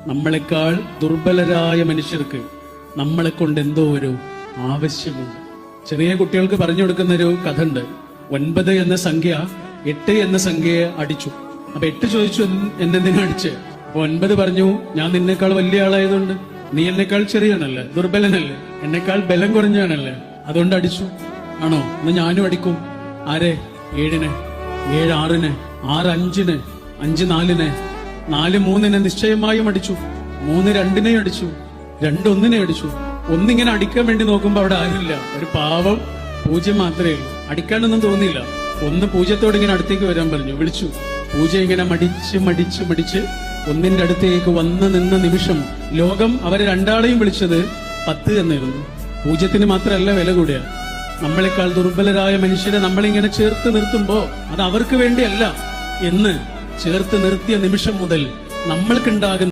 നമ്മളെക്കാൾ ദുർബലരായ മനുഷ്യർക്ക് നമ്മളെ കൊണ്ട് എന്തോ ഒരു ആവശ്യമുണ്ട്. ചെറിയ കുട്ടികൾക്ക് പറഞ്ഞു കൊടുക്കുന്ന ഒരു കഥ ഉണ്ട്. 9 എന്ന സംഖ്യ 8 എന്ന സംഖ്യയെ അടിച്ചു. അപ്പൊ 8 ചോദിച്ചു, എന്തെന്തിനാ അടിച്ച്? അപ്പൊ 9 പറഞ്ഞു, ഞാൻ നിന്നേക്കാൾ വലിയ ആളായതുകൊണ്ട്, നീ എന്നെക്കാൾ ചെറിയാണല്ലേ, ദുർബലനല്ലേ, എന്നെക്കാൾ ബലം കുറഞ്ഞാണല്ലേ, അതുകൊണ്ട് അടിച്ചു. ആണോ? എന്നാ ഞാനും അടിക്കും. ആരെ? 7-നെ, 7 6-ന്, 6 5-ന്, 5 4-ന്, 4 3-ന് നിശ്ചയമായും അടിച്ചു. 3 2-നെ അടിച്ചു, 2 1-നെ അടിച്ചു. ഒന്നിങ്ങനെ അടിക്കാൻ വേണ്ടി നോക്കുമ്പോ അവിടെ ആരില്ല, ഒരു പാവം 0 മാത്രമേ ഉള്ളൂ. അടിക്കാനൊന്നും തോന്നിയില്ല. 1 0-ത്തോട് ഇങ്ങനെ അടുത്തേക്ക് വരാൻ പറഞ്ഞു, വിളിച്ചു. 0 ഇങ്ങനെ മടിച്ച് മടിച്ച് മടിച്ച് 1-ന്റെ അടുത്തേക്ക് വന്ന് നിന്ന നിമിഷം ലോകം അവരെ രണ്ടാളെയും വിളിച്ചത് 10 എന്നായിരുന്നു. 0-ന് മാത്രമല്ല വില കൂടിയ. നമ്മളെക്കാൾ ദുർബലരായ മനുഷ്യരെ നമ്മളിങ്ങനെ ചേർത്ത് നിർത്തുമ്പോ അത് അവർക്ക് വേണ്ടിയല്ല എന്ന് ചേർത്ത് നിർത്തിയ നിമിഷം മുതൽ നമ്മൾക്കുണ്ടാകുന്ന